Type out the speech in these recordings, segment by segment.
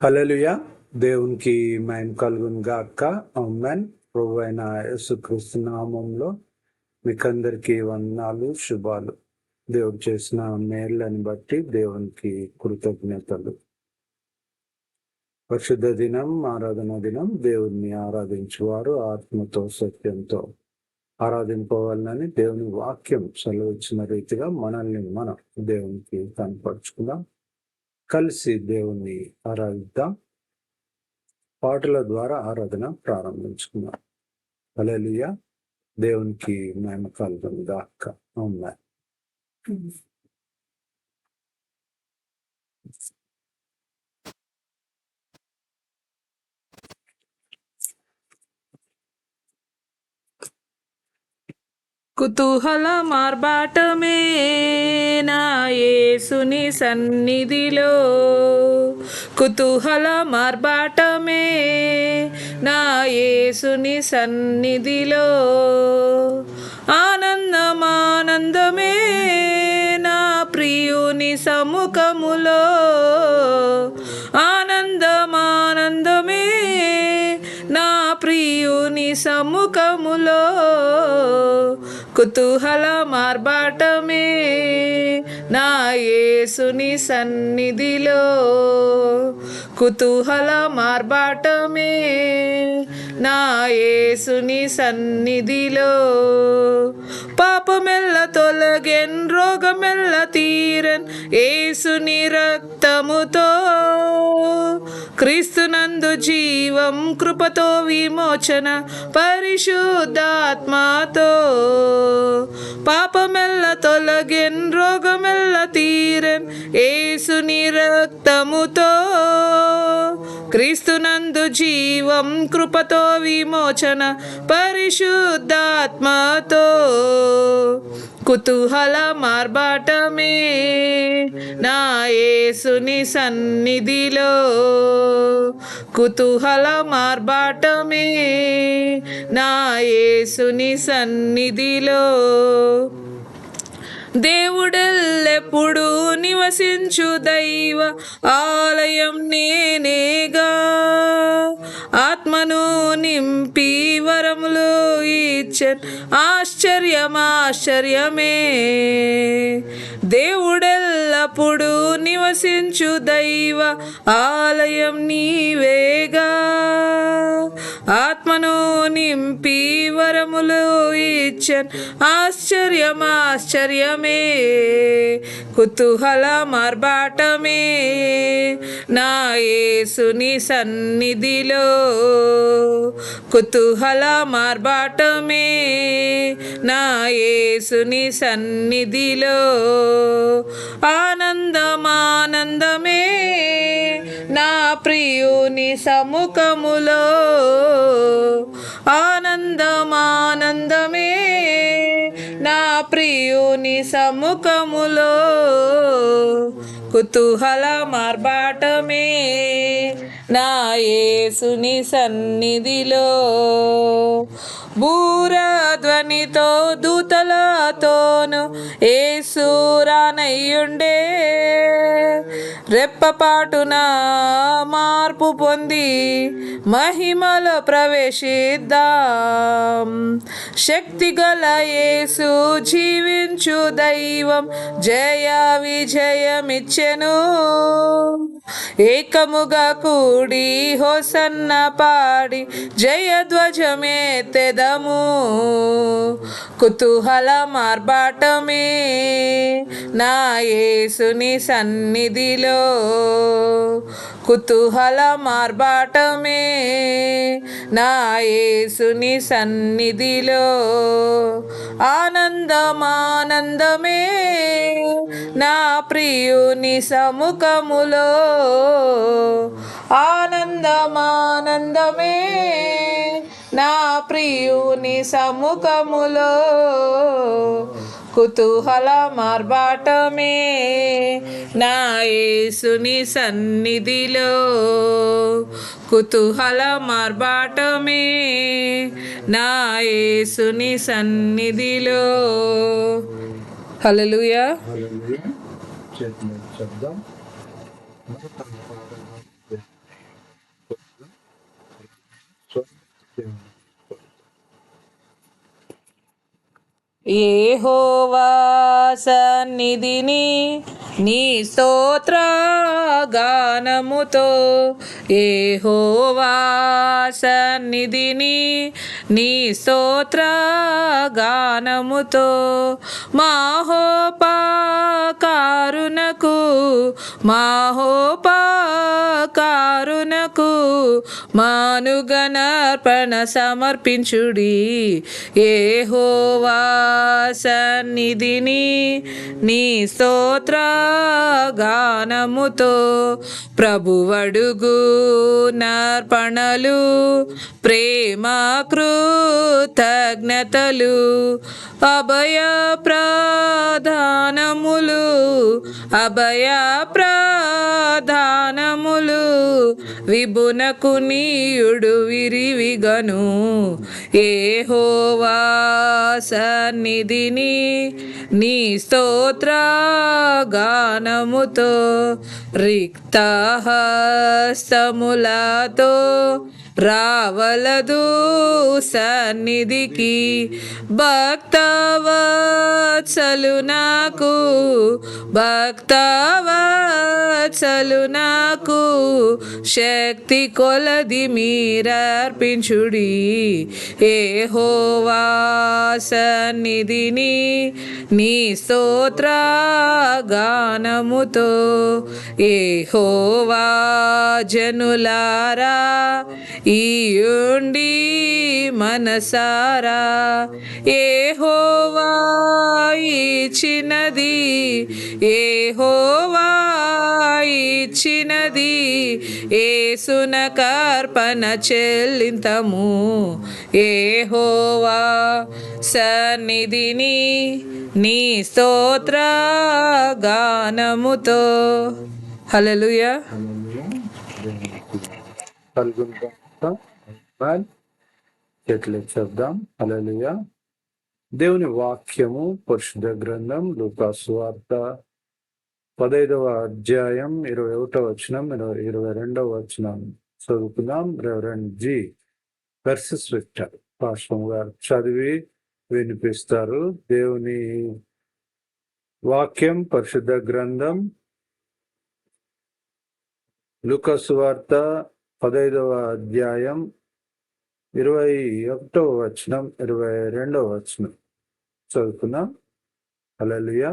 హల్లెలూయా. దేవునికి మహిమ కలుగును గాక. ఆమేన్. ప్రభువైన అయిన యేసుక్రీస్తు నామంలో మీకందరికీ వందనాలు, శుభాలు. దేవుడు చేసిన మేళ్ళని బట్టి దేవునికి కృతజ్ఞతలు. పరిశుద్ధ దినం, ఆరాధన దినం. దేవుణ్ణి ఆరాధించువారు ఆత్మతో సత్యంతో ఆరాధింపవాలని దేవుని వాక్యం సెలవిచ్చిన రీతిగా మనల్ని మనం దేవునికి కనపరుచుకుందాం. కలిసి దేవుణ్ణి ఆరాధిద్దాం. పాటల ద్వారా ఆరాధన ప్రారంభించుకుందాం. హల్లెలూయా. దేవునికి మహిమ కలుగును గాక. ఆమేన్. కుతూహల మార్బాటమే నా యేసుని సన్నిధిలో, కుతూహల మార్బాటమే నా యేసుని సన్నిధిలో, ఆనందమానందమే నా ప్రియుని సముఖములో, ఆనందమానందమే నా ప్రియుని సముఖములో, కుతూహల మార్బాటమే నా యేసుని సన్నిధిలో, కుతూహల మార్బాటమే నా యేసుని సన్నిధిలో, పాపమెల్ల తొలగెన్, రోగమెల్ల తీరన్ యేసుని రక్తముతో, క్రీస్తునందు జీవం, కృపతో విమోచన పరిశుద్ధాత్మతో, పాపమెల్ల తొలగెన్, రోగమెల్ల తీరన్ యేసుని రక్తముతో, క్రీస్తునందు జీవం, కృపతో విమోచన పరిశుద్ధాత్మతో, కుతూహల మార్బాటమే నా యేసుని సన్నిధిలో, కుతూహల మార్బాటమే నా యేసుని సన్నిధిలో, దేవుడెల్లెప్పుడు నివసించు దైవ ఆలయం నేనేగా, ఆత్మను నింపి వరములు ఇచ్చన్ ఆశ్చర్యమే, దేవుడెల్లప్పుడు నివసించు దైవ ఆలయం నీవేగా, ఆత్మను నింపి వరములు ఇచ్చన్ ఆశ్చర్యమే, కుతూహల మార్బాటమే నా యేసుని సన్నిధిలో, కుతూహల మార్బాటమే నా యేసుని సన్నిధిలో, ఆనందమానందమే నా ప్రియుని సముఖములో, ఆనందమానందమే నా ప్రియుని సముఖములో, కుతూహల మార్బాటమే నా యేసుని సన్నిధిలో, బూరధ్వనితో దూతలతోను యేసు రానయ్యుండే, రెప్పపాటున మార్పు పొంది మహిమలో ప్రవేశిద్దాం, శక్తిగల యేసు జీవించు దైవం జయ విజయమిచ్చెను, ఏకముగా కూడి హోసన్న పాడి జయధ్వజమెత్తెదము, కుతూహల మార్బాటమే నా యేసుని సన్నిధిలో, కుతూహల మార్బాటమే నా యేసుని సన్నిధిలో, ఆనందమానందమే నా ప్రియుని సముఖములో, ఆనందమానందమే నా ప్రియుని సముఖములో, కుతూహల మార్బాటమే నా యేసుని సన్నిధిలో, కుతూహల మార్బాటమే నా యేసుని సన్నిధిలో. హల్లెలూయా. హల్లెలూయా. చేతులు చెప్దాం. యెహోవా సన్నిధిని నీ స్తోత్ర గానముతో, యెహోవా సన్నిధిని నీ స్తోత్ర గానముతో, మహోపకారునకు మానుగనర్పణ సమర్పించుడి. యెహోవా సన్నిధిని నీ స్తోత్ర గానముతో, ప్రభువడుగు నర్పణలు ప్రేమ కృతజ్ఞతలు అభయ ప్రధానములు విభునకు నీయుడు విరివిగను. యెహోవా సన్నిధిని నీ స్తోత్ర గానముతో, రిక్తహస్తములతో రావలదు సన్నిధికి. భక్తవత్సలు నాకు శక్తి కొలది మీరర్పించుడి. యెహోవా సన్నిధిని నీ స్తోత్ర గానముతో, యెహోవా జనులారా ఈయుండి మనసారా, యెహోవా ఇచ్చినది యేసునకర్పణ చెల్లింతము. యెహోవా సన్నిధిని నీ స్తోత్ర గానముతో. హల్లెలూయా. చెట్లు చెప్దాం. హల్లెలూయా. దేవుని వాక్యము పరిశుద్ధ గ్రంథం లూకా సువార్త 15వ అధ్యాయం 21వ వచనం 22వ వచనం చదువుకుందాం. Reverend G versus Victor pastor గారు చదివి వినిపిస్తారు. దేవుని వాక్యం పరిశుద్ధ గ్రంథం లూకా సువార్త 15వ అధ్యాయం 21వ వచనం 22వ వచనం చదువుకుందాం. హల్లెలూయా.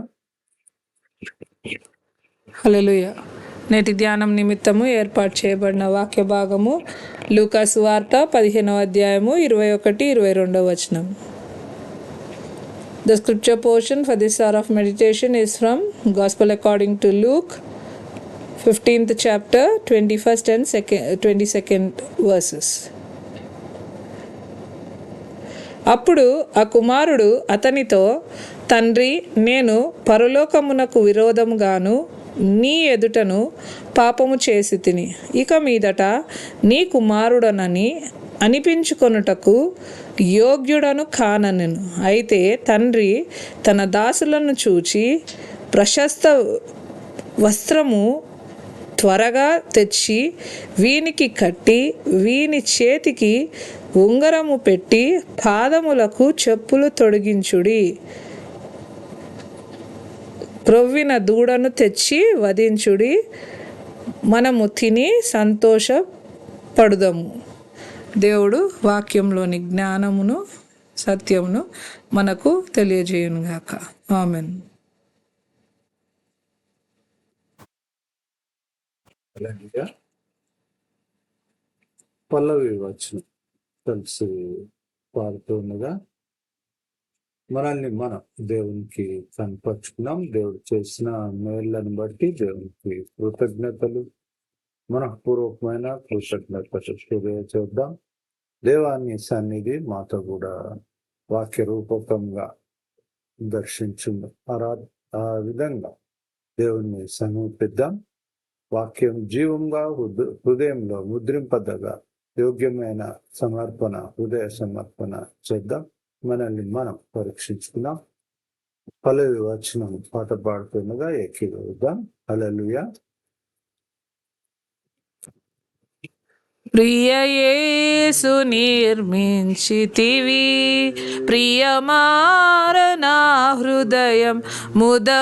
హల్లెలూయా. నేటి ధ్యానం నిమిత్తము ఏర్పాటు చేయబడిన వాక్య భాగము లూకా సువార్త 15వ అధ్యాయము 21-22వ వచనం. The scripture portion for this hour of meditation is from Gospel according to Luke 15th chapter 21st and 22nd verses. అప్పుడు ఆ కుమారుడు అతనితో, తండ్రి, నేను పరలోకమునకు విరోధముగాను నీ ఎదుటను పాపము చేసి తిని, ఇక మీదట నీ కుమారుడనని అనిపించుకొనుటకు యోగ్యుడను కాననెను. అయితే తండ్రి తన దాసులను చూచి ప్రశస్త వస్త్రము త్వరగా తెచ్చి వీనికి కట్టి వీని చేతికి ఉంగరము పెట్టి పాదములకు చెప్పులు తొడిగించుడి, క్రొవ్విన దూడను తెచ్చి వధించుడి, మనము తిని సంతోషపడుదము. దేవుడు వాక్యంలోని జ్ఞానమును సత్యమును మనకు తెలియజేయునుగాక. ఆమెన్. పల్లవి వచనం కలిసి పాడుతుండగా మనల్ని మనం దేవునికి కనపరుచుకున్నాం. దేవుడు చేసిన మేళ్లను బట్టి దేవునికి కృతజ్ఞతలు, మనఃపూర్వకమైన కృతజ్ఞతలు తెలియజేద్దాం. దేవాన్ని సన్నిధి మాతో కూడా వాక్య రూపకంగా దర్శించింది. ఆ విధంగా దేవుణ్ణి సమీపిద్దాం. వాక్యం జీవంగా హృదయంలో ముద్రింపదగా యోగ్యమైన సమర్పణ, హృదయ సమర్పణ చేద్దాం. మనల్ని మనం పరీక్షించుకుందాం. పల్లవి వచనం పాట పాడుతుండగా ఏకీభవిద్దాం. హల్లెలూయా. ప్రియ యేసు నిర్మించితివి, ప్రియమార నా హృదయం ముదమారవసించునా.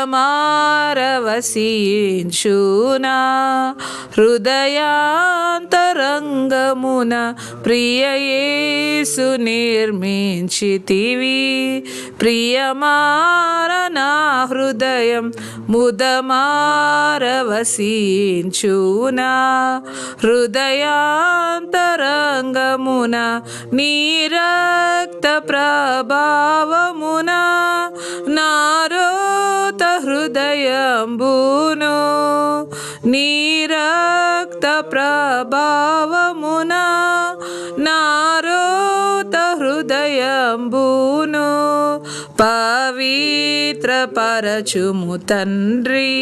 హృదయాంతరంగమున ప్రియ యేసు నిర్మించితివి, ప్రియమార నా హృదయం ముదమారవసించునా. హృదయాంతరంగమున నీ రక్త ప్రభావమున నారోత హృదయంబును, నీ రక్త ప్రభావమున నారోత హృదయంబును. పవిత్ర పరచుము తండ్రి,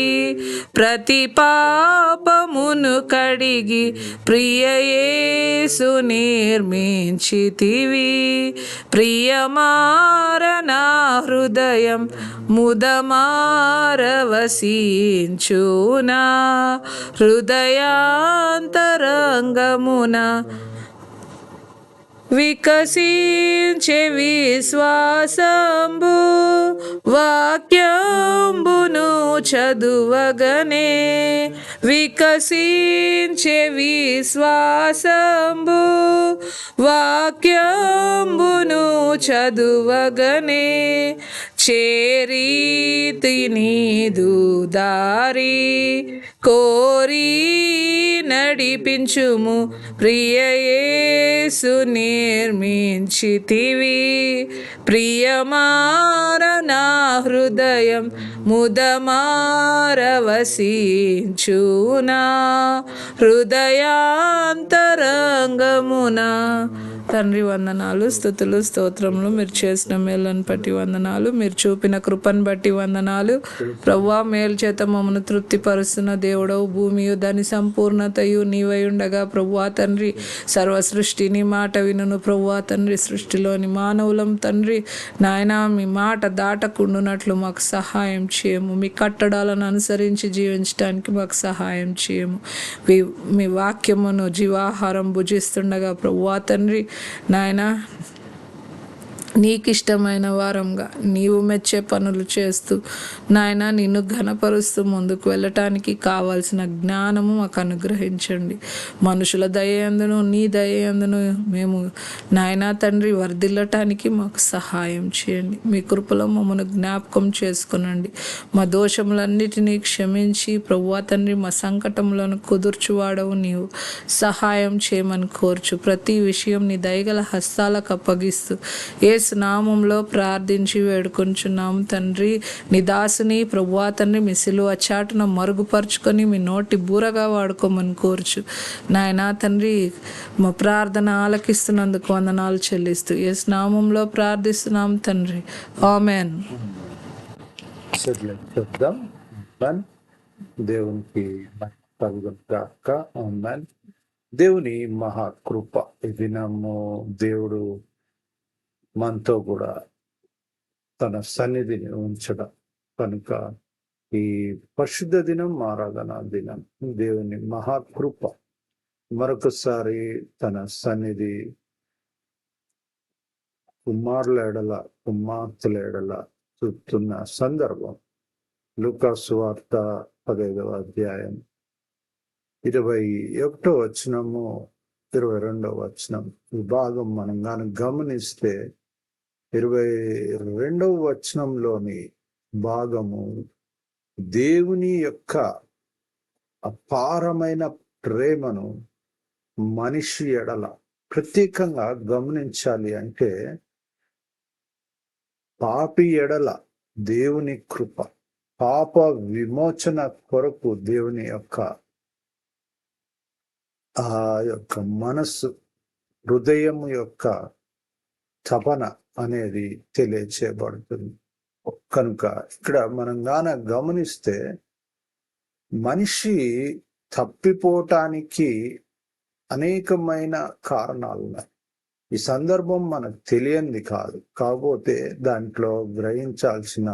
ప్రతి పాపమును కడిగి ప్రియ యేసు నిర్మించితివి, ప్రియమార నా హృదయం ముదమారవసించునా. హృదయాంతరంగమున వికసించే విశ్వాసంబు వాక్యంబును చదువగనే, వికసించే విశ్వాసంబు వాక్యంబును చదువగనే. చేరీతి నీదు దారి కోరి నడిపించుము, ప్రియ యేసు నిర్మించితివి, ప్రియమార నా హృదయం ముదమారవసించునా. హృదయాంతరంగమున తండ్రి వందనాలు, స్తుతులు, స్తోత్రములు. మీరు చేసిన మేళ్ళను బట్టి వందనాలు, మీరు చూపిన కృపను బట్టి వందనాలు. ప్రభువా, మేలు చేత మమ్మను తృప్తిపరుస్తున్న దేవుడవు, భూమియు దాని సంపూర్ణతయు నీవై ఉండగా ప్రభువా తండ్రి, సర్వ సృష్టిని మాట వినును ప్రభువా తండ్రి. సృష్టిలోని మానవులం తండ్రి నాయన, మీ మాట దాటకుండునట్లు మాకు సహాయం చేయము. మీ కట్టడాలను అనుసరించి జీవించడానికి మాకు సహాయం చేయము. మీ వాక్యమును జీవాహారం భుజిస్తుండగా ప్రభువా తండ్రి నాయన, నీకు ఇష్టమైన వారంగా నీవు మెచ్చే పనులు చేస్తూ నాయన నిన్ను ఘనపరుస్తూ ముందుకు వెళ్ళటానికి కావాల్సిన జ్ఞానము మాకు అనుగ్రహించండి. మనుషుల దయందును నీ దయందును మేము నాయన తండ్రి వర్ధిల్లటానికి మాకు సహాయం చేయండి. మీ కృపలో మమ్మల్ని జ్ఞాపకం చేసుకునండి. మా దోషములన్నిటినీ క్షమించి ప్రభువా తండ్రి మా సంకటములను కుదుర్చువాడవు నీవు. సహాయం చేయమని కోర్చు. ప్రతి విషయం నీ దయగల హస్తాలకు అప్పగిస్తూ యేసు నామంలో ప్రార్థించి వేడుకొంచున్నాము తండ్రి. నీ దాసుని ప్రభువా తండ్రి మీ సిలువ చాటున మరుగుపరుచుకొని మీ నోటి బూరగా వాడుకోమని కోర్చు నాయనా తండ్రి. మా ప్రార్థన ఆలకిస్తున్నందుకు వందనాలు చెల్లిస్తూ యేసు నామంలో ప్రార్థిస్తున్నాం తండ్రి. ఆమెన్. చెప్దాం. దేవునికి కలుగుగాక. ఆమెన్. దేవుని మహాకృప ఈ దినము దేవుడు మనతో కూడా తన సన్నిధిని ఉంచడం కనుక ఈ పరిశుద్ధ దినం, ఆరాధన దినం, దేవుని మహాకృప మరొకసారి తన సన్నిధి కుమారుల ఎడల కుమార్తెల ఎడల చూపుతున్న సందర్భం. లూకా సువార్త 15వ అధ్యాయం 21వ వచనము 22వ వచనం ఈ భాగం మనం కానీ గమనిస్తే 22వ వచనంలోని భాగము దేవుని యొక్క అపారమైన ప్రేమను మనిషి ఎడల ప్రత్యేకంగా గమనించాలి. అంటే పాపి ఎడల దేవుని కృప, పాప విమోచన కొరకు దేవుని యొక్క ఆ యొక్క మనస్సు, హృదయం యొక్క తపన అనేది తెలియచేయబడుతుంది. కనుక ఇక్కడ మనం గాన గమనిస్తే మనిషి తప్పిపోవటానికి అనేకమైన కారణాలు ఉన్నాయి. ఈ సందర్భం మనకు తెలియంది కాదు, కాకపోతే దాంట్లో గ్రహించాల్సిన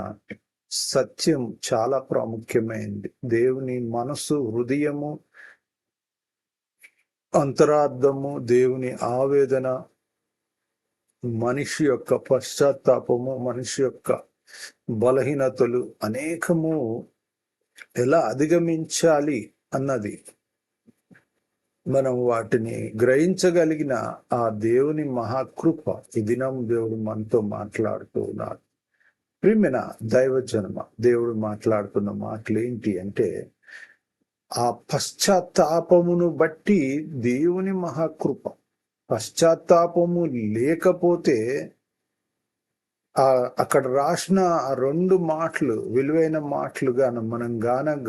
సత్యం చాలా ప్రాముఖ్యమైనది. దేవుని మనసు, హృదయము అంతరార్థము, దేవుని ఆవేదన, మనిషి యొక్క పశ్చాత్తాపము, మనిషి యొక్క బలహీనతలు అనేకము ఎలా అధిగమించాలి అన్నది మనం వాటిని గ్రహించగలిగిన ఆ దేవుని మహాకృప ఈ దినం దేవుడు మనతో మాట్లాడుతూ ఉన్నాడు. ప్రియమైన దైవజనమ, దేవుడు మాట్లాడుతున్న మాటలు ఏంటి అంటే, ఆ పశ్చాత్తాపమును బట్టి దేవుని మహాకృప. పశ్చాత్తాపము లేకపోతే అక్కడ రాసిన ఆ 2 మాటలు విలువైన మాటలుగా మనం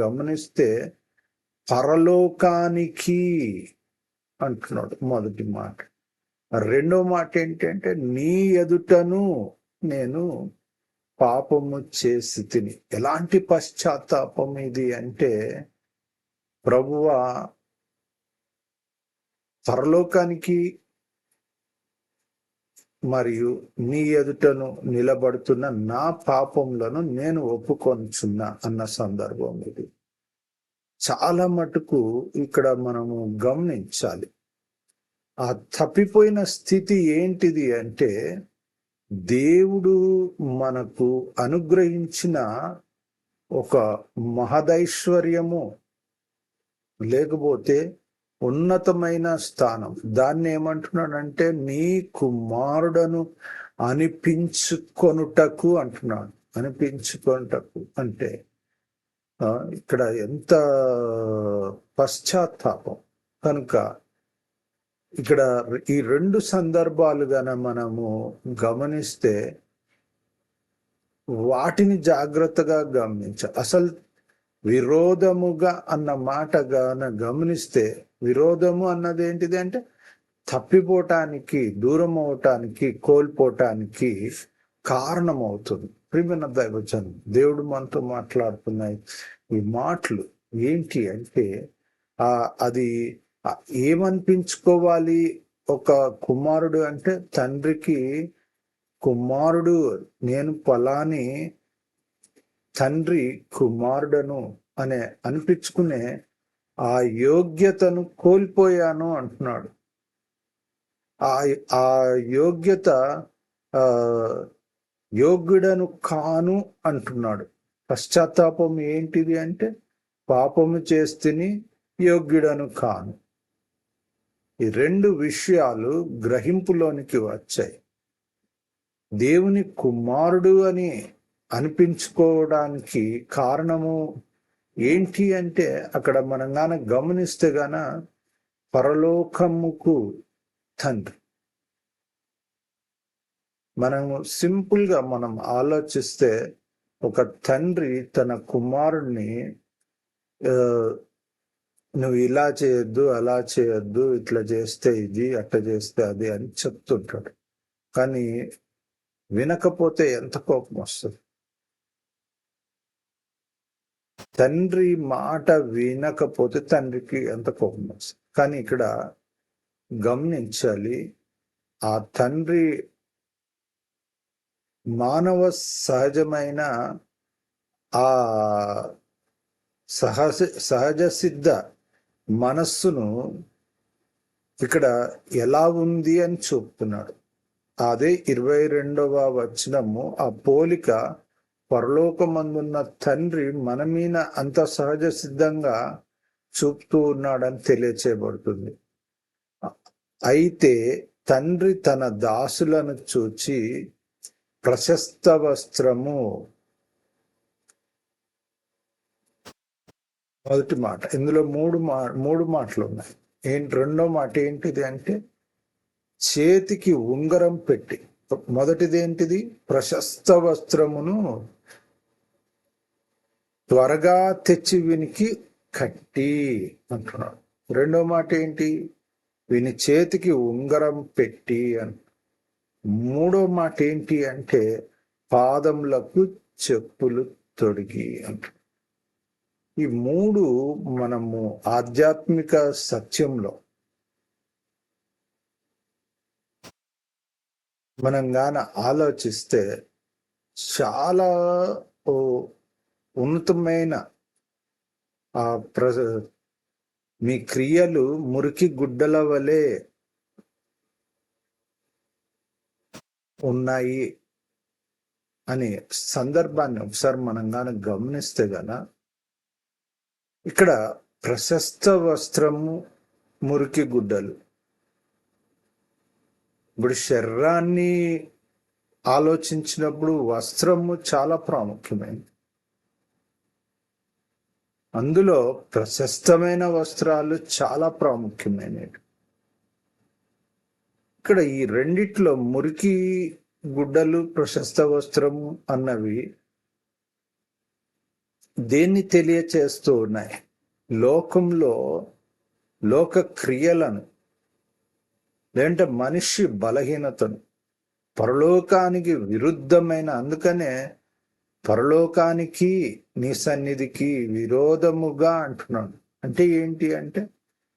గమనిస్తే, పరలోకానికి అంటున్నాడు మొదటి మాట. రెండో మాట ఏంటంటే, నీ ఎదుటను నేను పాపము చేసి తిని. ఎలాంటి పశ్చాత్తాపం ఇది అంటే, ప్రభువా పరలోకానికి మరియు నీ ఎదుటను నిలబడుతున్న నా పాపములను నేను ఒప్పుకొనుచున్నా అన్న సందర్భం ఇది. చాలా మటుకు ఇక్కడ మనము గమనించాలి. ఆ తప్పిపోయిన స్థితి ఏంటిది అంటే, దేవుడు మనకు అనుగ్రహించిన ఒక మహదైశ్వర్యము, లేకపోతే ఉన్నతమైన స్థానం, దాన్ని ఏమంటున్నాడంటే నీ కుమారుడను అనిపించుకొనుటకు అంటున్నాడు. అనిపించుకొనుటకు అంటే ఇక్కడ ఎంత పశ్చాత్తాపం. కనుక ఇక్కడ ఈ 2 సందర్భాలుగాన మనము గమనిస్తే వాటిని జాగ్రత్తగా గమనించాలి. అసలు విరోధముగా అన్న మాట గమనిస్తే, విరోధము అన్నది ఏంటిది అంటే తప్పిపోవటానికి, దూరం అవటానికి, కోల్పోవటానికి కారణమవుతుంది. ప్రియమైన దైవజనం, దేవుడు మనతో మాట్లాడుతున్నాయి ఈ మాటలు ఏంటి అంటే, అది ఏమనిపించుకోవాలి ఒక కుమారుడు అంటే, తండ్రికి కుమారుడు, నేను పలాని తండ్రి కుమారుడను అనే అనిపించుకునే ఆ యోగ్యతను కోల్పోయాను అంటున్నాడు. ఆ యోగ్యత యోగ్యుడను కాను అంటున్నాడు. పశ్చాత్తాపం ఏంటిది అంటే, పాపము చేస్తుని యోగ్యుడను కాను. ఈ 2 విషయాలు గ్రహింపులోనికి వచ్చాయి. దేవుని కుమారుడు అని అనిపించుకోవడానికి కారణము ఏంటి అంటే, అక్కడ మనం గమనిస్తే పరలోకముకు తండ్రి. మనము సింపుల్గా మనం ఆలోచిస్తే, ఒక తండ్రి తన కుమారుణ్ణి నువ్వు ఇలా చేయొద్దు, అలా చేయొద్దు, ఇట్లా చేస్తే ఇది, అట్లా చేస్తే అది అని చెప్తుంటాడు. కానీ వినకపోతే ఎంత కోపం వస్తుంది. తండ్రి మాట వినకపోతే తండ్రికి ఎంత కోపం వస్తుంది. కానీ ఇక్కడ గమనించాలి, ఆ తండ్రి మానవ సహజమైన ఆ సహజ సిద్ధ మనస్సును ఇక్కడ ఎలా ఉంది అని చూపుతున్నాడు. అదే 22వ వచనము, ఆ పోలిక పరలోకమందున్న తండ్రి మన మీద అంత సహజ సిద్ధంగా చూపుతూ ఉన్నాడని తెలియచేయబడుతుంది. అయితే తండ్రి తన దాసులను చూచి ప్రశస్త వస్త్రము, మొదటి మాట. ఇందులో మూడు మాటలు ఉన్నాయి. రెండో మాట ఏంటిది అంటే, చేతికి ఉంగరం పెట్టి. మొదటిది ఏంటిది? ప్రశస్త వస్త్రమును త్వరగా తెచ్చి వీనికి కట్టి అంటున్నాడు. రెండో మాట ఏంటి? వీని చేతికి ఉంగరం పెట్టి అని. మూడో మాట ఏంటి అంటే, పాదములకు చెప్పులు తొడిగి అంటున్నాడు. ఈ 3 మనము ఆధ్యాత్మిక సత్యంలో మనం ఆలోచిస్తే చాలా ఉన్నతమైన మీ క్రియలు మురికి గుడ్డల వలె ఉన్నాయి అనే సందర్భాన్ని ఒకసారి మనం గాన గమనిస్తే గన ఇక్కడ ప్రశస్త వస్త్రము, మురికి గుడ్డలు. ఇప్పుడు శరీరాన్ని ఆలోచించినప్పుడు వస్త్రము చాలా ప్రాముఖ్యమైనది. అందులో ప్రశస్తమైన వస్త్రాలు చాలా ప్రాముఖ్యమైనవి. ఇక్కడ ఈ రెండిట్లో మురికి గుడ్డలు, ప్రశస్త వస్త్రము అన్నవి దేన్ని తెలియచేస్తూ ఉన్నాయి? లోకంలో లోక క్రియలను, లేదంటే మనిషి బలహీనతను, పరలోకానికి విరుద్ధమైన, అందుకనే పరలోకానికి నీ సన్నిధికి విరోధముగా అంటున్నాడు. అంటే ఏంటి అంటే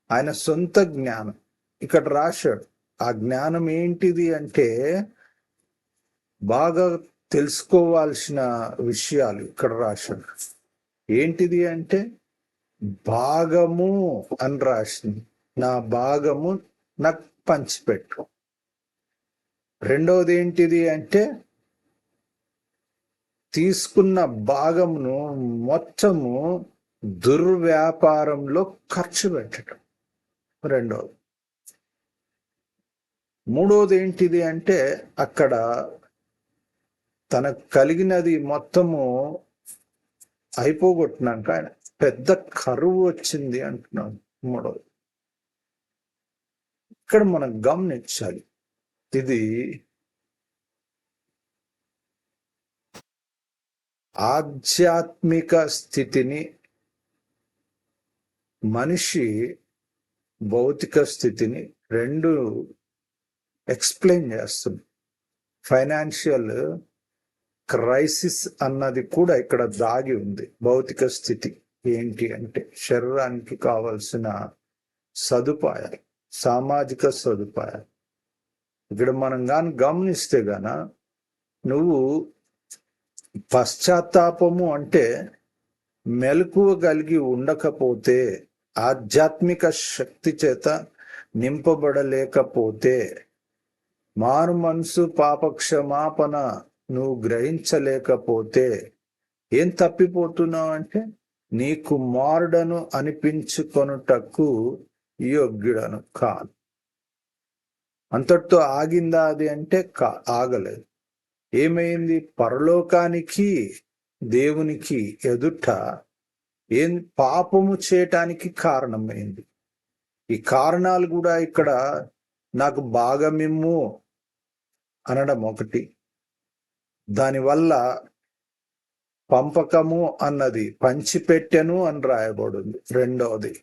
ఆయన సొంత జ్ఞానం ఇక్కడ రాశాడు. ఆ జ్ఞానం ఏంటిది అంటే బాగా తెలుసుకోవాల్సిన విషయాలు ఇక్కడ రాశాడు. ఏంటిది అంటే భాగము అని రాసింది. నా భాగము నాకు పంచిపెట్టు. రెండవది ఏంటిది అంటే తీసుకున్న భాగమును మొత్తము దుర్వ్యాపారంలో ఖర్చు పెట్టడం రెండవది. మూడవది ఏంటిది అంటే అక్కడ తనకు కలిగినది మొత్తము అయిపోగొట్టినాక ఆయన పెద్ద కరువు వచ్చింది అంటున్నాడు. మూడవది ఇక్కడ మనం గమనించాలి. ఇది ఆధ్యాత్మిక స్థితిని, మనిషి భౌతిక స్థితిని రెండు ఎక్స్ప్లెయిన్ చేస్తుంది. ఫైనాన్షియల్ క్రైసిస్ అన్నది కూడా ఇక్కడ దాగి ఉంది. భౌతిక స్థితి ఏంటి అంటే శరీరానికి కావలసిన సదుపాయాలు, సామాజిక సదుపాయాలు. ఇక్కడ మనం కానీ గమనిస్తే గాన నువ్వు పశ్చాత్తాపము అంటే మెలకువ కలిగి ఉండకపోతే, ఆధ్యాత్మిక శక్తి చేత నింపబడలేకపోతే, మారు మనసు పాప క్షమాపణ నువ్వు గ్రహించలేకపోతే ఏం తప్పిపోతున్నావు అంటే నీ కుమారుడను అనిపించుకొనుటకు యోగ్యుడను కాదు. అంతటితో ఆగిందా అది అంటే ఆగలేదు. ఏమైంది? పరలోకానికి దేవునికి ఎదుట ఏం పాపము చేయటానికి కారణమైంది. ఈ కారణాలు కూడా ఇక్కడ నాకు భాగమిమ్ము అనడం ఒకటి, దానివల్ల పంపకము అన్నది పంచిపెట్టెను అని రాయబడింది రెండవది.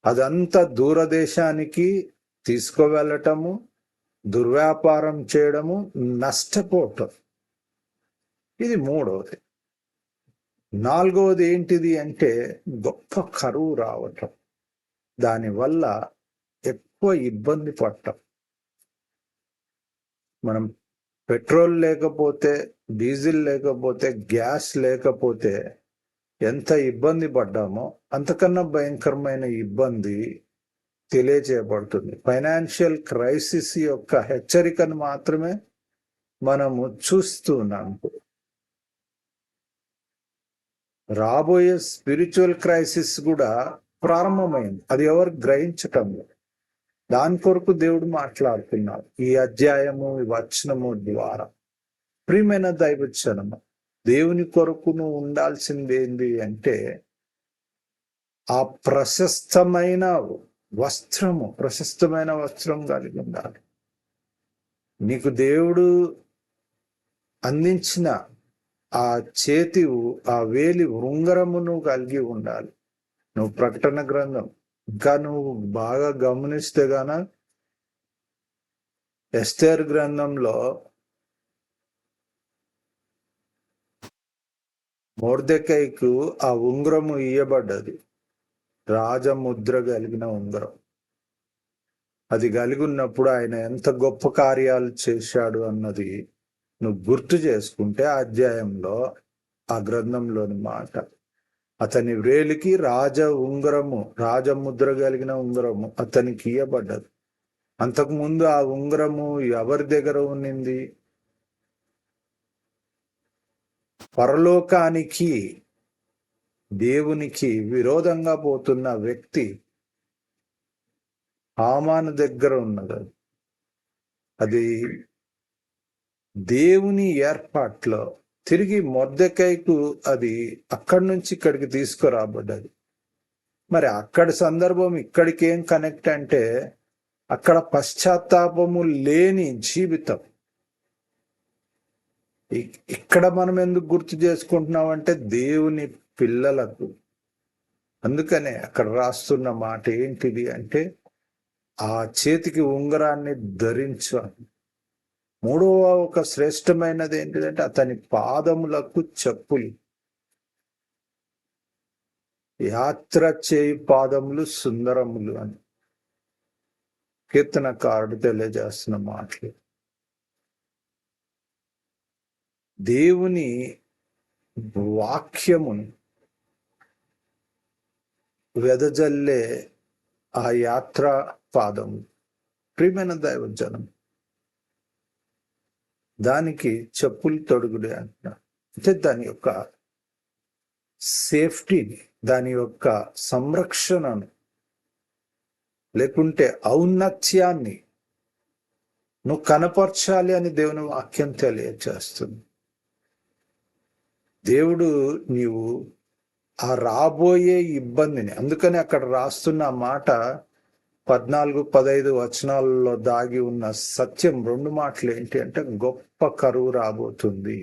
అదంతా దూరదేశానికి తీసుకువెళ్ళటము, దుర్వ్యాపారం చేయడము, నష్టపోవటం. ఇది మూడవది. నాలుగవది ఏంటిది అంటే గొప్ప కరువు రావటం, దానివల్ల ఎక్కువ ఇబ్బంది పడటం. మనం పెట్రోల్ లేకపోతే, డీజిల్ లేకపోతే, గ్యాస్ లేకపోతే ఎంత ఇబ్బంది పడ్డామో అంతకన్నా భయంకరమైన ఇబ్బంది తెలియజేయబడుతుంది. ఫైనాన్షియల్ క్రైసిస్ యొక్క హెచ్చరికను మాత్రమే మనము చూస్తున్నాము. రాబోయే స్పిరిచువల్ క్రైసిస్ కూడా ప్రారంభమైంది. అది ఎవరు గ్రహించటం లేదు. దాని కొరకు దేవుడు మాట్లాడుతున్నాడు ఈ అధ్యాయము, ఈ వచనము ద్వారా. ప్రియమైన దైవజనము, దేవుని కొరకు నువ్వు ఉండాల్సింది ఏంది అంటే ఆ ప్రశస్తమైన వస్త్రం కలిగి ఉండాలి. నీకు దేవుడు అందించిన ఆ చేతి, ఆ వేలి ఉంగరమును కలిగి ఉండాలి. నువ్వు ప్రకటన గ్రంథం ఇంకా నువ్వు బాగా గమనిస్తే గాన ఎస్తేర్ గ్రంథంలో మొర్దెకైకు ఆ ఉంగరము ఇయ్యబడ్డది, రాజముద్ర కలిగిన ఉంగరం. అది కలిగి ఉన్నప్పుడు ఆయన ఎంత గొప్ప కార్యాలు చేశాడు అన్నది నువ్వు గుర్తు చేసుకుంటే ఆ అధ్యాయంలో, ఆ గ్రంథంలోని మాట, అతని వ్రేలికి రాజముద్ర కలిగిన ఉంగరము అతనికి ఇయ్యబడ్డది. అంతకుముందు ఆ ఉంగరము ఎవరి దగ్గర ఉన్నింది? పరలోకానికి దేవునికి విరోధంగా పోతున్న వ్యక్తి హామాను దగ్గర ఉన్నది. అది దేవుని ఏర్పాట్లో తిరిగి మొర్దెకైకు అది అక్కడి నుంచి ఇక్కడికి తీసుకురాబడ్డది. మరి అక్కడి సందర్భం ఇక్కడికి ఏం కనెక్ట్ అంటే, అక్కడ పశ్చాత్తాపము లేని జీవితం. ఇక్కడ మనం ఎందుకు గుర్తు చేసుకుంటున్నామంటే దేవుని పిల్లలకు. అందుకనే అక్కడ రాస్తున్న మాట ఏంటిది అంటే, ఆ చేతికి ఉంగరాన్ని ధరించాలి. మూడవ ఒక శ్రేష్టమైనది ఏంటిదంటే అతని పాదములకు చెప్పులు. యాత్ర చేయి పాదములు సుందరములు అని కీర్తనకారుడు తెలియజేస్తున్న మాటలు. దేవుని వాక్యమును వెదజల్లే ఆ యాత్ర పాదము. ప్రియమైన దైవజనం, దానికి చెప్పులు తొడుగుడే అంటున్నారు. అంటే దాని యొక్క సేఫ్టీని, దాని యొక్క సంరక్షణను, లేకుంటే ఔన్నత్యాన్ని నువ్వు కనపరచాలి అని దేవుని వాక్యం తెలియజేస్తుంది. దేవుడు నీవు ఆ రాబోయే ఇబ్బందిని, అందుకని అక్కడ రాస్తున్న మాట 14-15 వచనాలలో దాగి ఉన్న సత్యం 2 మాటలు ఏంటి అంటే, గొప్ప కరువు రాబోతుంది.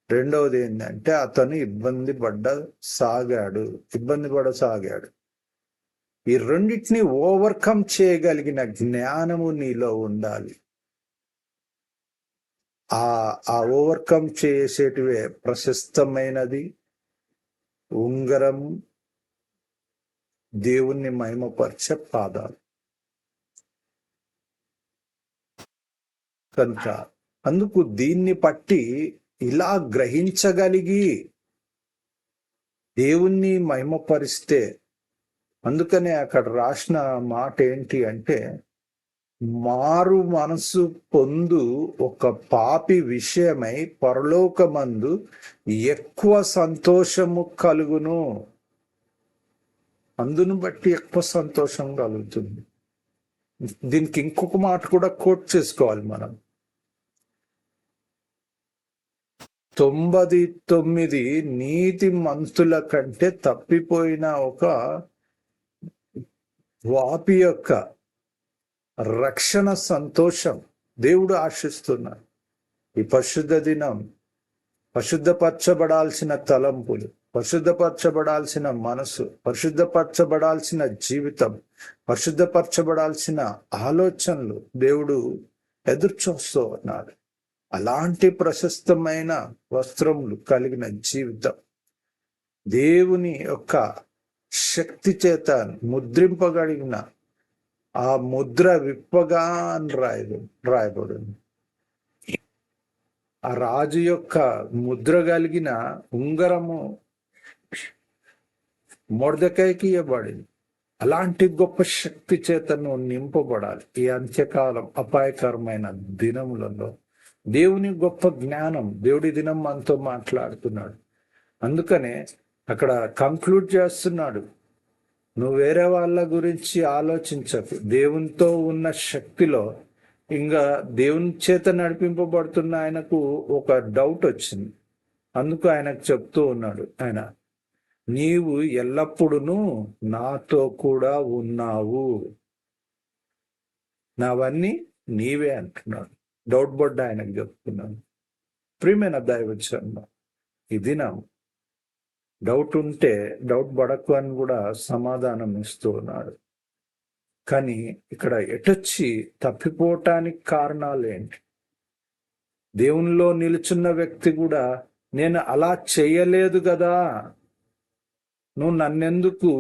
రెండవది ఏంటంటే అతను ఇబ్బంది పడసాగాడు. ఈ రెండింటిని ఓవర్కమ్ చేయగలిగిన జ్ఞానము నీలో ఉండాలి. ఆ ఓవర్కమ్ చేసేటివే ప్రశస్తమైనది ఉంగరము, దేవుణ్ణి మహిమపరిచే పాదాలు. కనుక అందుకు దీన్ని పట్టి ఇలా గ్రహించగలిగి దేవుణ్ణి మహిమపరిస్తే, అందుకనే అక్కడ రాసిన మాట ఏంటి అంటే, మారు మనసు పొందు ఒక పాపి విషయమై పరలోకమందు ఎక్కువ సంతోషము కలుగును. అందును బట్టి ఎక్కువ సంతోషం కలుగుతుంది. దీనికి ఇంకొక మాట కూడా కోట్ చేసుకోవాలి మనం. 99 నీతి మంతుల కంటే తప్పిపోయిన ఒక వాపి యొక్క రక్షణ సంతోషం దేవుడు ఆశిస్తున్నాడు. ఈ పరిశుద్ధ దినం పరిశుద్ధపరచబడాల్సిన తలంపులు, పరిశుద్ధపరచబడాల్సిన మనసు, పరిశుద్ధపరచబడాల్సిన జీవితం, పరిశుద్ధపరచబడాల్సిన ఆలోచనలు దేవుడు ఎదురు చూస్తూ ఉన్నాడు. అలాంటి ప్రశస్తమైన వస్త్రములు కలిగిన జీవితం, దేవుని యొక్క శక్తి చేత ముద్రింపగలిగిన ఆ ముద్ర విప్పగా అని రాయబడింది. ఆ రాజు యొక్క ముద్ర కలిగిన ఉంగరము మొర్దెకైకి ఇవ్వబడింది. అలాంటి గొప్ప శక్తి చేత నువ్వు నింపబడాలి. ఈ అంత్యకాలం అపాయకరమైన దినములలో దేవుని గొప్ప జ్ఞానం, దేవుడి దినం మనతో మాట్లాడుతున్నాడు. అందుకనే అక్కడ కంక్లూడ్ చేస్తున్నాడు, నువ్వు వేరే వాళ్ళ గురించి ఆలోచించకు. దేవునితో ఉన్న శక్తిలో ఇంకా దేవుని చేత నడిపింపబడుతున్న ఆయనకు ఒక డౌట్ వచ్చింది. అందుకు ఆయనకు చెప్తూ ఉన్నాడు, ఆయన నీవు ఎల్లప్పుడూ నాతో కూడా ఉన్నావు, నావన్నీ నీవే అంటున్నాడు. డౌట్ బొడ్డ ఆయనకు చెప్తున్నాను. ప్రియమైన దైవజనం, ఈ దినం డౌట్ ఉంటే డౌట్ పడకు అని కూడా సమాధానం ఇస్తూ ఉన్నాడు. కానీ ఇక్కడ ఎటొచ్చి తప్పిపోవటానికి కారణాలు ఏంటి? దేవునిలో నిలుచున్న వ్యక్తి కూడా నేను అలా చేయలేదు కదా, నువ్వు నన్నెందుకు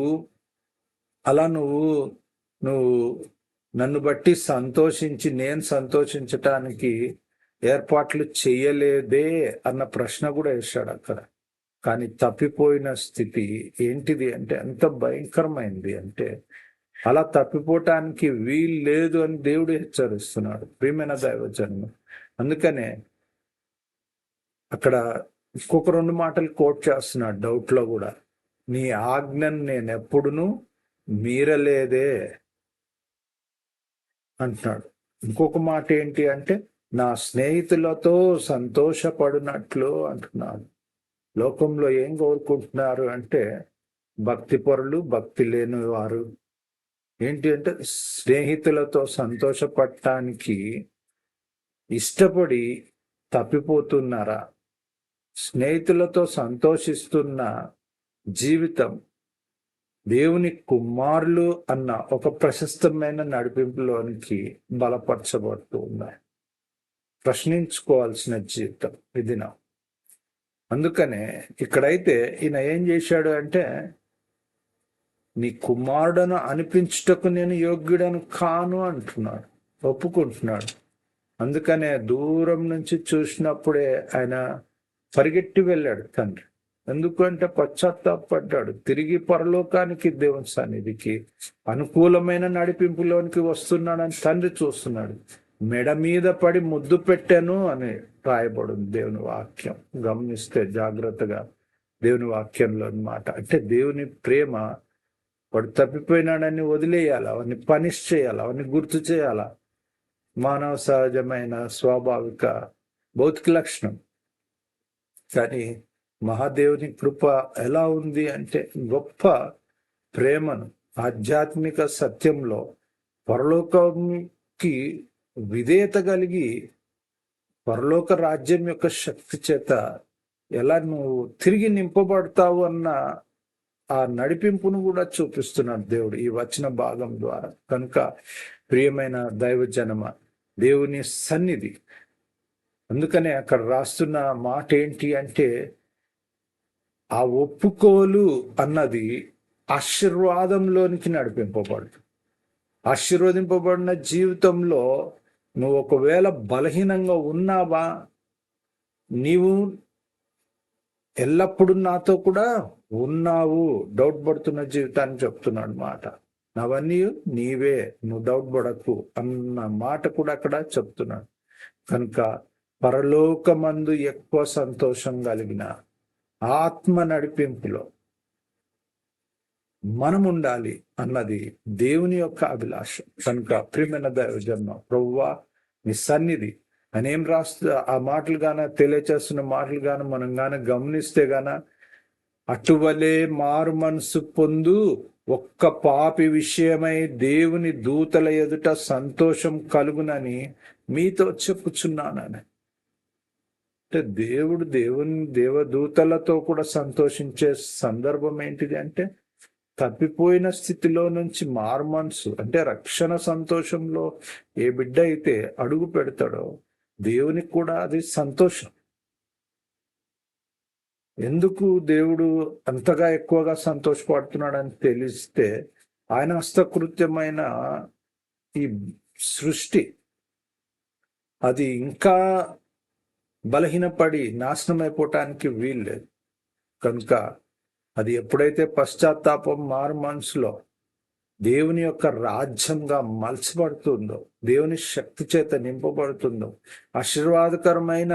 అలా నువ్వు నన్ను బట్టి సంతోషించి నేను సంతోషించటానికి ఏర్పాట్లు చెయ్యలేదే అన్న ప్రశ్న కూడా వేశాడు అక్కడ. కానీ తప్పిపోయిన స్థితి ఏంటిది అంటే ఎంత భయంకరమైంది అంటే అలా తప్పిపోవటానికి వీలు లేదు అని దేవుడు హెచ్చరిస్తున్నాడు ప్రియమైన దైవజన్మ. అందుకనే అక్కడ ఇంకొక 2 మాటలు కోట్ చేస్తున్నాడు డౌట్ లో కూడా. నీ ఆజ్ఞను నేను ఎప్పుడునూ మీరలేదే అంటున్నాడు. ఇంకొక మాట ఏంటి అంటే నా స్నేహితులతో సంతోషపడినట్లు అంటున్నాడు. లోకంలో ఏం కోరుకుంటున్నారు అంటే భక్తి పరులు, భక్తి లేని వారు ఏంటి అంటే స్నేహితులతో సంతోషపడటానికి ఇష్టపడి తప్పిపోతున్నారా? స్నేహితులతో సంతోషిస్తున్న జీవితం దేవుని కుమారులు అన్న ఒక ప్రశస్తమైన నడిపింపులోనికి బలపరచబడుతూ ఉన్నాయి. ప్రశ్నించుకోవాల్సిన జీవితం ఇది నా. అందుకనే ఇక్కడైతే ఈయన ఏం చేశాడు అంటే నీ కుమారుడను అనిపించుటకు నేను యోగ్యుడను కాను అంటున్నాడు, ఒప్పుకుంటున్నాడు. అందుకనే దూరం నుంచి చూసినప్పుడే ఆయన పరిగెట్టి వెళ్ళాడు తండ్రి. ఎందుకంటే పశ్చాత్తాపడ్డాడు. తిరిగి పరలోకానికి దేవుని సన్నిధికి అనుకూలమైన నడిపింపులోనికి వస్తున్నాడని తండ్రి చూస్తున్నాడు. మెడ మీద పడి ముద్దు పెట్టాను అని రాయబడింది దేవుని వాక్యం. గమనిస్తే జాగ్రత్తగా దేవుని వాక్యంలో అన్నమాట. అంటే దేవుని ప్రేమ, వాడు తప్పిపోయినాడని వదిలేయాలి, అవన్నీ పనిష్ చేయాలి, అవన్నీ గుర్తు చేయాలా. మానవ సహజమైన స్వాభావిక భౌతిక లక్షణం. కానీ మహాదేవుని కృప ఎలా ఉంది అంటే గొప్ప ప్రేమను, ఆధ్యాత్మిక సత్యంలో పరలోకానికి విధేయత కలిగి పరలోక రాజ్యం యొక్క శక్తి చేత ఎలా నువ్వు తిరిగి నింపబడతావు అన్న ఆ నడిపింపును కూడా చూపిస్తున్నాడు దేవుడు ఈ వచన భాగం ద్వారా. కనుక ప్రియమైన దైవజనమ, దేవుని సన్నిధి. అందుకనే అక్కడ రాస్తున్న మాట ఏంటి అంటే ఆ ఒప్పుకోలు అన్నది ఆశీర్వాదంలోనికి నడిపింపబడు. ఆశీర్వదింపబడిన జీవితంలో నువ్వు ఒకవేళ బలహీనంగా ఉన్నావా, నీవు ఎల్లప్పుడూ నాతో కూడా ఉన్నావు, డౌట్ పడుతున్న జీవితాన్ని చెప్తున్నాడు మాట. అవన్నీ నీవే, నువ్వు డౌట్ పడకు అన్న మాట కూడా అక్కడ చెప్తున్నాడు. కనుక పరలోకమందు ఎక్కువ సంతోషం కలిగిన ఆత్మ నడిపింపులో మనం ఉండాలి అన్నది దేవుని యొక్క అభిలాష. కనుక ప్రియమైన దైవజన్మ, ప్రభువా నీ సన్నిధి అనేం రాస్తూ ఆ మాటలు గాన తెలియచేస్తున్న మాటలు గాన మనం గాన గమనిస్తే గాన అటువలే మారు మనసు పొందు ఒక్క పాపి విషయమై దేవుని దూతల ఎదుట సంతోషం కలుగునని మీతో చెప్పుచున్నానని. అంటే దేవుని దేవదూతలతో కూడా సంతోషించే సందర్భం ఏంటిది అంటే తప్పిపోయిన స్థితిలో నుంచి మారు మనసు అంటే రక్షణ సంతోషంలో ఏ బిడ్డ అయితే అడుగు పెడతాడో దేవునికి కూడా అది సంతోషం. ఎందుకు దేవుడు అంతగా ఎక్కువగా సంతోషపడుతున్నాడని తెలిస్తే ఆయన హస్తకృత్యమైన ఈ సృష్టి అది ఇంకా బలహీనపడి నాశనం అయిపోవటానికి వీల్లేదు. కనుక అది ఎప్పుడైతే పశ్చాత్తాపం మారు మనసులో దేవుని యొక్క రాజ్యంగా మలచబడుతుందో, దేవుని శక్తి చేత నింపబడుతుందో, ఆశీర్వాదకరమైన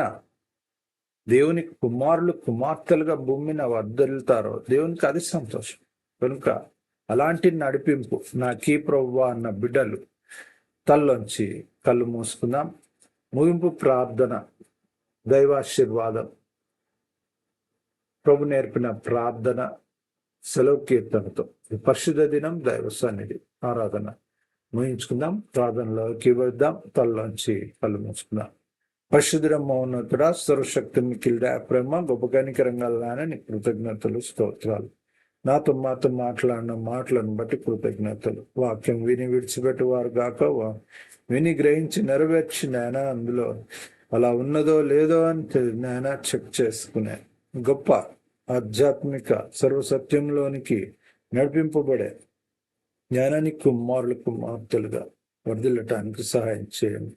దేవుని కుమారులు కుమార్తెలుగా భూమిని వర్ధిల్లుతారో దేవునికి అది సంతోషం. కనుక అలాంటి నడిపింపు నాకీ ప్రభువా అన్న బిడ్డలు తల్లోంచి కళ్ళు మూసుకుందాం. ముగింపు ప్రార్థన, దైవాశీర్వాదం, ప్రభు నేర్పిన ప్రార్థన, సెలవు కీర్తనతో పరిశుద్ధ దినం దైవ సన్నిధి ఆరాధన ముగించుకుందాం. ప్రార్థనలోకి వెళ్దాం. తల్లోంచి కళ్ళు మూసుకుందాం. పరిశుద్ధ మౌనతుడ, సర్వశక్తి మికిల్డా ప్రేమ, గొప్ప కనికరంగా నీ కృతజ్ఞతలు, స్తోత్రాలు. నాతో మాట్లాడిన మాటలను బట్టి కృతజ్ఞతలు. వాక్యం విని విడిచిపెట్టేవారు గాక విని గ్రహించి నెరవేర్చి నాయన అందులో అలా ఉన్నదో లేదో అని నాయన చెక్ చేసుకునే గొప్ప ఆధ్యాత్మిక సర్వసత్యంలోనికి నడిపింపబడే జ్ఞానానికి కుమారులు కుమార్తెలుగా వర్ధిల్లటానికి సహాయం చేయండి.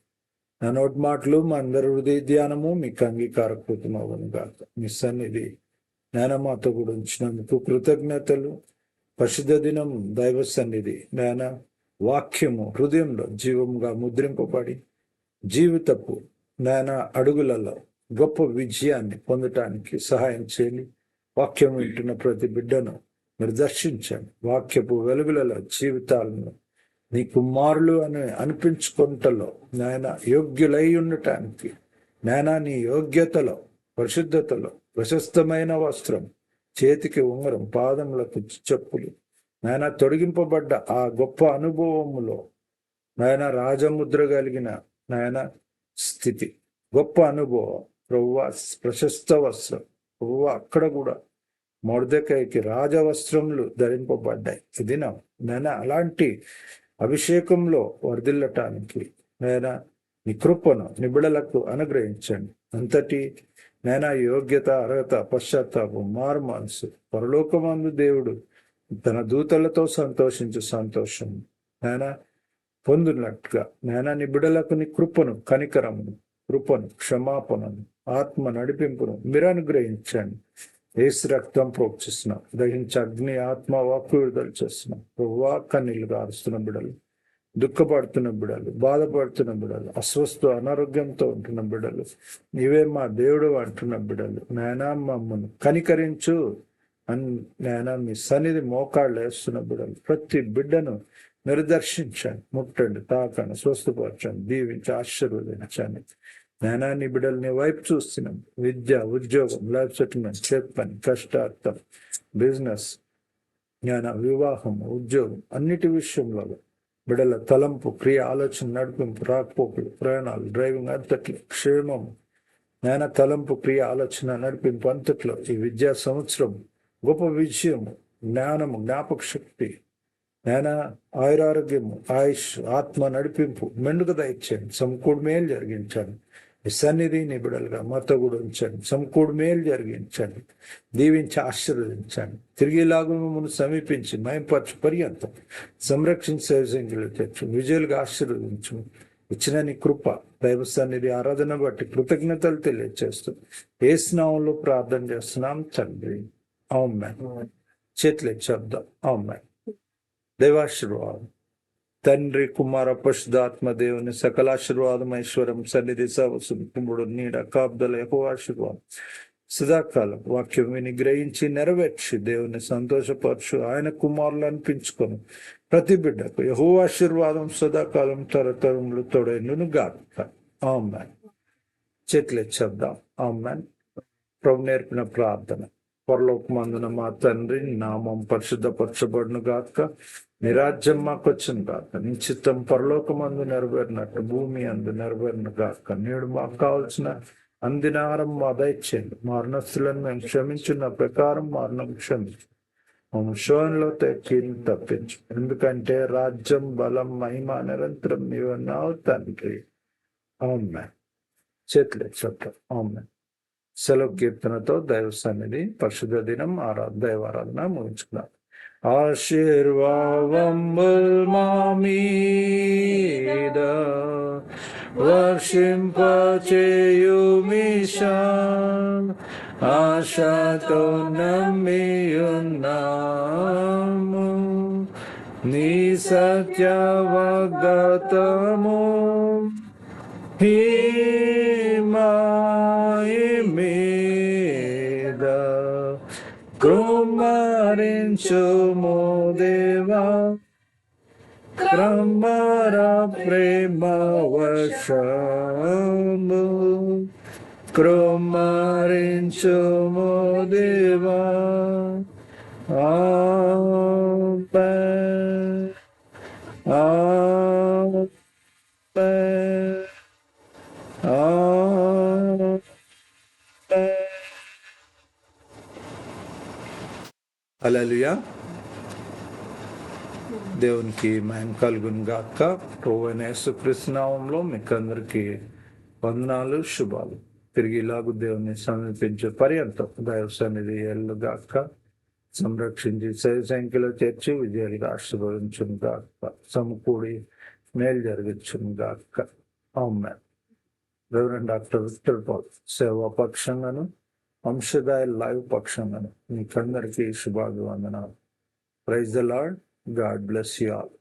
నా నోటి మాటలు మా అందరి హృదయ ధ్యానము మీకు అంగీకారకృతం అవ్వను గాక. మీ సన్నిధి నాయన మాతో కూడా ఉంచినందుకు కృతజ్ఞతలు. పరిశుద్ధ దినం దైవ సన్నిధి నాయన వాక్యము హృదయంలో జీవంగా ముద్రింపబడి జీవితపు నాయన అడుగులలో గొప్ప విజయాన్ని పొందటానికి సహాయం చేయండి. వాక్యం వింటున్న ప్రతి బిడ్డను మీరు దర్శించండి. వాక్యపు వెలుగులలో జీవితాలను నీ కుమారులు అని అనిపించుకుంటలో నాయన యోగ్యులై ఉండటానికి నాయన నీ యోగ్యతలో పరిశుద్ధతలో ప్రశస్తమైన వస్త్రం, చేతికి ఉంగరం, పాదములకు చెప్పులు నాయన తొడిగింపబడ్డ ఆ గొప్ప అనుభవములో నాయన రాజముద్ర కలిగిన నాయన స్థితి, గొప్ప అనుభవం ప్రభువా, ప్రశస్త వస్త్రం ప్రభువా. అక్కడ కూడా మొర్దెకైకి రాజవస్త్రములు ధరింపబడ్డాయి. ఇది నాయన అలాంటి అభిషేకంలో వర్ధిల్లటానికి నాయన నీ కృపను నిబిడలకు అనుగ్రహించండి. అంతటి నాయన యోగ్యత, అర్హత, పశ్చాత్తాపం, మారు మనసు పరలోకమందు దేవుడు తన దూతలతో సంతోషించు సంతోషం నాయన పొందున్నట్టుగా నాయన నీ బిడలకు నీ కృపను, కనికరమును, కృపను, క్షమాపణను, ఆత్మ నడిపింపును మీరు అనుగ్రహించండి. ఏసు రక్తం ప్రోక్షిస్తున్నాం, దహించి అగ్ని ఆత్మ వాక్కు విడుదల చేస్తున్నాం. కన్నీళ్లు గారుస్తున్న బిడలు, దుఃఖపడుతున్న బిడలు, బాధపడుతున్న బిడలు, అస్వస్థ అనారోగ్యంతో ఉంటున్న బిడలు, నీవే మా దేవుడు అంటున్న బిడలు నాయనా మమ్మను కనికరించు అని నాయన మీ సన్నిధి మోకాళ్ళు వేస్తున్న బిడలు ప్రతి బిడ్డను మీరు దర్శించండి, ముట్టండి, తాకండి, స్వస్థపరచండి, దీవించి ఆశీర్వదించండి. నాయనా నీ బిడ్డలు నీ వైపు చూస్తున్నాం. విద్య, ఉద్యోగం, లైఫ్ సెటిల్మెంట్, చేతి పని, కష్టార్థం, బిజినెస్, జ్ఞాన, వివాహం, ఉద్యోగం అన్నిటి విషయంలో బిడ్డల తలంపు, క్రియ, ఆలోచన, నడిపింపు, రాకపోకలు, ప్రయాణాలు, డ్రైవింగ్ అంతట్లో క్షేమము నాయన తలంపు, క్రియ, ఆలోచన, నడిపింపు అంతట్లో ఈ విద్యా సంవత్సరం గొప్ప విజయము, జ్ఞానము, జ్ఞాపక శక్తి నాయన ఆయురారోగ్యము, ఆయుష్, ఆత్మ నడిపింపు మెండుగా దయచేయండి. సమకూడు మేలు జరిగించండి. ఈ సన్నిధి నీ బిడలుగా మాతో కూడా ఉంచండి. సమకూడు మేలు జరిగించండి, దీవించి ఆశీర్వదించండి. తిరిగిలాగా మిమ్మల్ని సమీపించి మయంపరచు పర్యంతం సంరక్షించి సేవసంఖ్యలు తెచ్చు, విజయులుగా ఆశీర్వదించు. ఇచ్చిన నీ కృప, దైవ సన్నిధి ఆరాధన బట్టి కృతజ్ఞతలు తెలియజేస్తూ యేసు నామములో ప్రార్థన చేస్తున్నాం తండ్రి, ఆమేన్. చేతులు చెప్దాం. ఆమేన్. దైవాశీర్వాదం తండ్రి, కుమార, పరిశుద్ధాత్మ దేవుని సకలాశీర్వాదం, ఐశ్వర్యం, సన్నిధి, సవసుడు, నీడ, కాపుదల, యెహోవాశీర్వాదం సదాకాలం వాక్యం విని గ్రహించి నెరవేర్చి దేవుని సంతోషపరచు ఆయన కుమారులు అనిపించుకొని ప్రతి బిడ్డకు యెహోవాశీర్వాదం సదాకాలం తరతరములు తోడైనను గాక. ఆమేన్. చేతులు చెప్దాం. ఆమేన్. ప్రభు నేర్పిన ప్రార్థన. పరలోకమందున మా తండ్రి, నామం పరిశుద్ధపరచబడును గాక, నీ రాజ్యం మాకు వచ్చును గాక, నీ చిత్తం పరలోకమందు నెరవేరినట్టు భూమి అందు నెరవేరును గాక. నేడు మాకు కావలసిన అందినారం మా దయచేయండి. మా రుణస్తులను మేము క్షమించున్న ప్రకారం మా రుణం క్షమించు, మా శోధనలో కీడును తప్పించు. ఎందుకంటే రాజ్యం, బలం, మహిమ నిరంతరం నీవన్నావు తండ్రి. ఆమేన్. చేతులే చెప్తాం. ఆమేన్. సెలవు కీర్తనతో దైవ సన్నిధి పరిశుద్ధ దినం దైవారాధన ముగించుకున్నాం. ఆశీర్వాదంబుల్ మా మీద వర్షింపచేయుమిషాన్, ఆశతో నమ్మియున్నాము నీ సత్య వాగ్దానము. మీద కృమ్మరించుము దేవా, క్రమర ప్రేమ వర్షము, కృమ్మరించుము దేవా. ఆమేన్. ఆమేన్. హల్లెలూయా. దేవునికి మహిమ కలుగును గాక. ప్రభువైన యేసుక్రీస్తు నామములో మీకు అందరికీ వందనాలు, శుభాలు. తిరిగి ఇలాగూ దేవుని సమీపించే పర్యంతం దైవ సన్నిధి ఎల్లుగాక, సంరక్షించి సేవ సంఖ్యలో చేర్చి విజయాలుగా ఆశీర్వదించును గాక, సమకూడి మేలు జరిగించును గాక. Amen. Reverend doctor Victor Paul సేవా పక్షంగాను వంశదాయ లైవ్ పక్షంగా మీకందరికీ శుభాభివందనాలు. Praise the Lord. God bless you all.